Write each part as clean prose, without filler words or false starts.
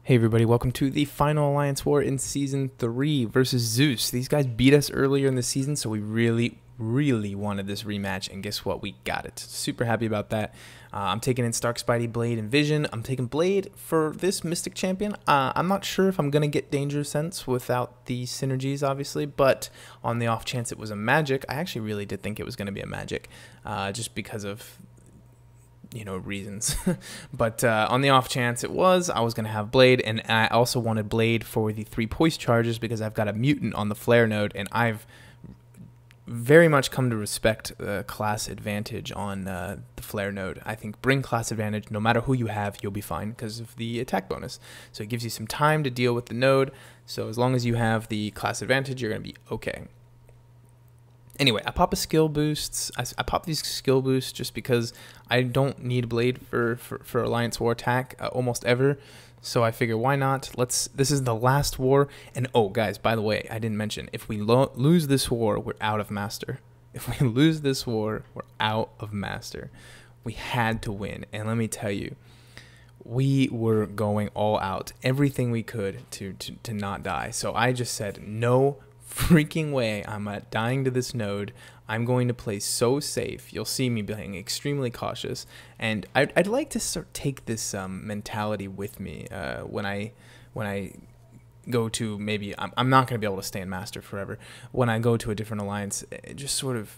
Hey everybody, welcome to the final Alliance War in Season 3 versus Zeus. These guys beat us earlier in the season, so we really wanted this rematch, and guess what? We got it. Super happy about that. I'm taking in Stark, Spidey, Blade, and Vision. I'm taking Blade for this Mystic Champion. I'm not sure if I'm going to get Danger Sense without the synergies, obviously, but on the off chance it was a magic, I actually really did think it was going to be a magic, just because of reasons. But on the off chance it was, I was going to have Blade, and I also wanted Blade for the 3 poise charges because I've got a mutant on the flare node, and I've very much come to respect the class advantage on the flare node. I think bring class advantage, no matter who you have, you'll be fine because of the attack bonus. So it gives you some time to deal with the node, so as long as you have the class advantage, you're going to be okay. Anyway, I pop a skill boosts. I pop these skill boosts just because I don't need Blade for Alliance War attack almost ever. So I figure, why not? This is the last war. And oh, guys, by the way, I didn't mention, if we lose this war, we're out of Master. If we lose this war, we're out of Master. We had to win. And let me tell you, we were going all out, everything we could to not die. So I just said, no freaking way I'm dying to this node. I'm going to play so safe. You'll see me being extremely cautious, and I'd like to sort of take this mentality with me when I go to, maybe I'm not going to be able to stay in Master forever. When I go to a different alliance, just sort of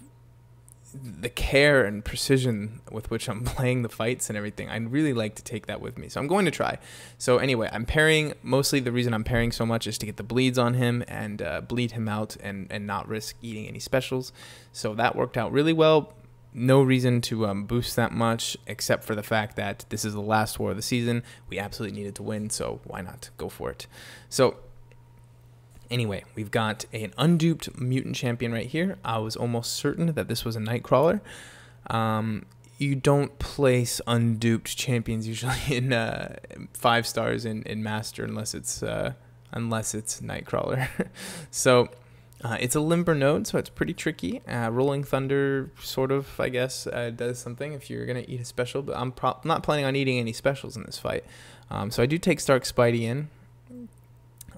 the care and precision with which I'm playing the fights and everything, I'd really like to take that with me. So I'm going to try. So anyway, I'm pairing, mostly the reason I'm pairing so much is to get the bleeds on him and bleed him out and not risk eating any specials. So that worked out really well. No reason to boost that much, except for the fact that this is the last war of the season. We absolutely needed to win, so why not go for it? So anyway, we've got an unduped mutant champion right here. I was almost certain that this was a Nightcrawler. You don't place unduped champions usually in 5 stars in Master unless it's Nightcrawler. So it's a limber node, so it's pretty tricky. Rolling Thunder sort of, I guess, does something if you're gonna eat a special, but I'm not planning on eating any specials in this fight. So I do take Stark, Spidey in.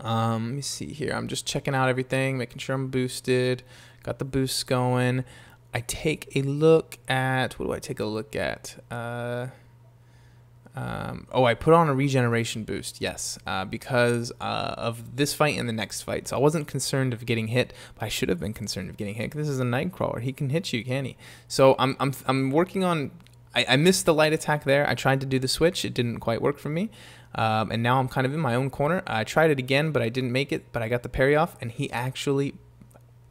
Let me see here. I'm just checking out everything, making sure I'm boosted. Got the boosts going. I take a look at, what do I take a look at? Oh, I put on a regeneration boost, yes, because of this fight and the next fight. So I wasn't concerned of getting hit, but I should have been concerned of getting hit. This is a Nightcrawler. He can hit you, can he? So I'm working on. I missed the light attack there. I tried to do the switch. It didn't quite work for me. And now I'm kind of in my own corner. I tried it again, but I didn't make it. But I got the parry off, and he actually...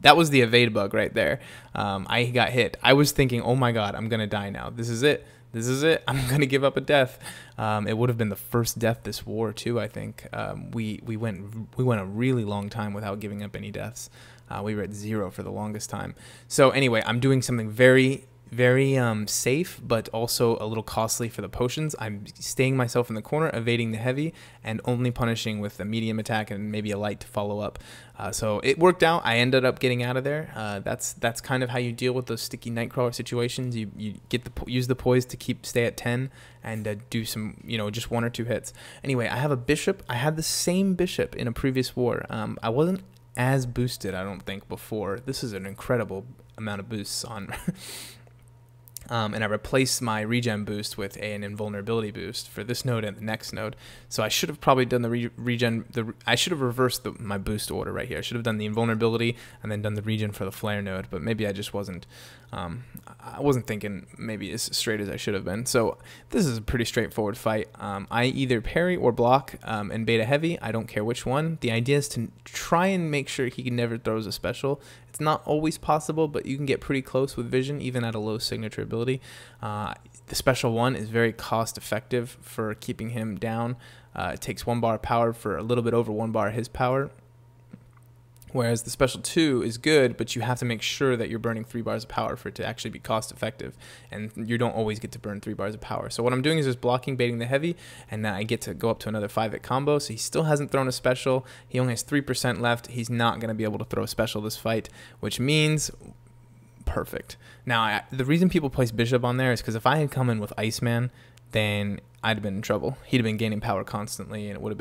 That was the evade bug right there. I got hit. I was thinking, oh my god, I'm going to die now. This is it. This is it. I'm going to give up a death. It would have been the first death this war, too, I think. We went a really long time without giving up any deaths. We were at 0 for the longest time. So anyway, I'm doing something very safe, but also a little costly for the potions. I'm staying myself in the corner, evading the heavy, and only punishing with a medium attack and maybe a light to follow up. So it worked out. I ended up getting out of there. That's kind of how you deal with those sticky Nightcrawler situations. You use the poise to stay at 10 and do some, just 1 or 2 hits. Anyway, I have a bishop. I had the same bishop in a previous war. I wasn't as boosted, I don't think, before. This is an incredible amount of boosts on... and I replaced my regen boost with an invulnerability boost for this node and the next node. So I should have probably done the regen. I should have reversed my boost order right here. I should have done the invulnerability and then done the regen for the flare node. But maybe I just wasn't. I wasn't thinking maybe as straight as I should have been. So this is a pretty straightforward fight. I either parry or block and beta heavy. I don't care which one. The idea is to try and make sure he never throws a special. It's not always possible, but you can get pretty close with Vision, even at a low signature ability. The special one is very cost effective for keeping him down. It takes 1 bar of power for a little bit over 1 bar of his power. Whereas the special 2 is good, but you have to make sure that you're burning 3 bars of power for it to actually be cost effective. And you don't always get to burn 3 bars of power. So what I'm doing is just blocking, baiting the heavy, and then I get to go up to another 5-hit combo. So he still hasn't thrown a special. He only has 3% left. He's not going to be able to throw a special this fight, which means... perfect. Now, the reason people place Bishop on there is because if I had come in with Iceman, then I'd have been in trouble. He'd have been gaining power constantly, and it would have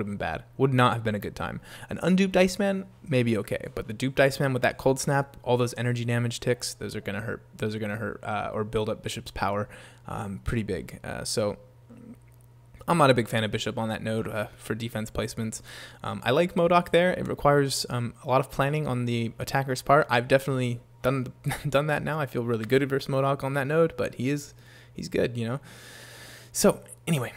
been bad. Would not have been a good time. An unduped Iceman, maybe okay, but the duped Iceman with that cold snap, all those energy damage ticks, those are gonna hurt. Those are gonna hurt or build up Bishop's power, pretty big. So I'm not a big fan of Bishop on that node for defense placements. I like MODOK there. It requires a lot of planning on the attacker's part. I've definitely done that now. I feel really good versus MODOK on that node, but he's good, you know. So anyway,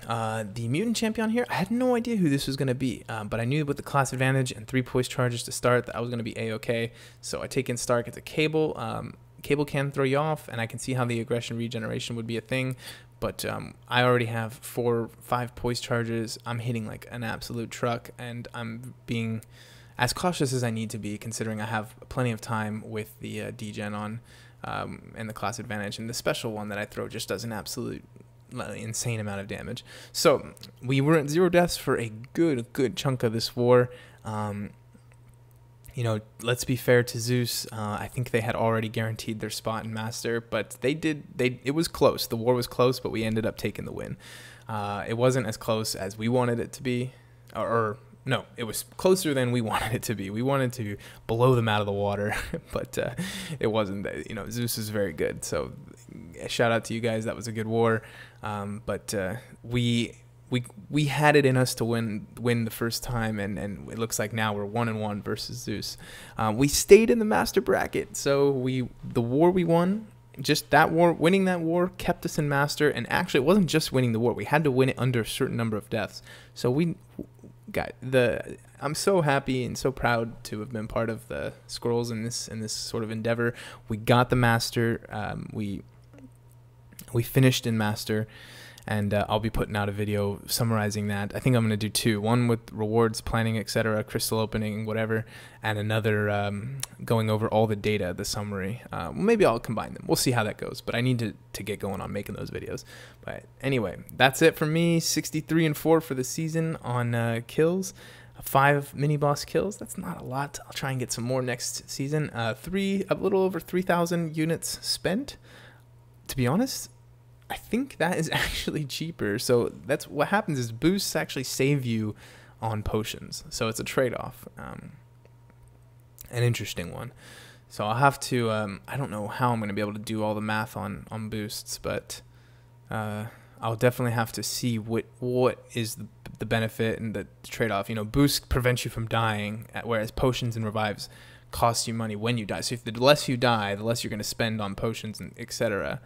the mutant champion here, I had no idea who this was going to be, but I knew with the class advantage and 3 poise charges to start that I was going to be a-okay. So I take in Stark. It's a Cable. Cable can throw you off, and I can see how the aggression regeneration would be a thing, but I already have 4 or 5 poise charges. I'm hitting like an absolute truck, and I'm being as cautious as I need to be, considering I have plenty of time with the degen on and the class advantage, and the special one that I throw just does an absolute insane amount of damage. So we were at 0 deaths for a good chunk of this war. You know, let's be fair to Zeus. I think they had already guaranteed their spot in Master, but it was close. The war was close, but we ended up taking the win. It wasn't as close as we wanted it to be, no, it was closer than we wanted it to be. We wanted to blow them out of the water, but it wasn't. You know, Zeus is very good. So shout out to you guys. That was a good war. But we had it in us to win the first time, and it looks like now we're 1-1 versus Zeus. We stayed in the master bracket, so the war we won. Just that war, winning that war kept us in master, and actually it wasn't just winning the war. We had to win it under a certain number of deaths. So I'm so happy and so proud to have been part of the Scrolls in this sort of endeavor. We got the master. We finished in master, and I'll be putting out a video summarizing that. I think I'm going to do 2, one with rewards, planning, etc., crystal opening, whatever, and another going over all the data, the summary. Maybe I'll combine them. We'll see how that goes, but I need to get going on making those videos. But anyway, that's it for me. 63-4 for the season on kills. 5 mini boss kills. That's not a lot. I'll try and get some more next season. A little over 3,000 units spent. To be honest, I think that is actually cheaper. So that's what happens is boosts actually save you on potions. So it's a trade-off. An interesting one. So I'll have to, I don't know how I'm going to be able to do all the math on boosts, but I'll definitely have to see what is the benefit and the trade-off. You know, boosts prevents you from dying, whereas potions and revives cost you money when you die. So if the less you die, the less you're going to spend on potions and etc.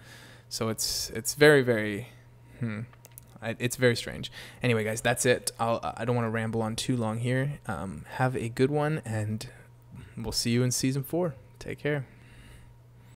So it's very, very, it's very strange. Anyway, guys, that's it. I don't want to ramble on too long here. Have a good one, and we'll see you in season 4. Take care.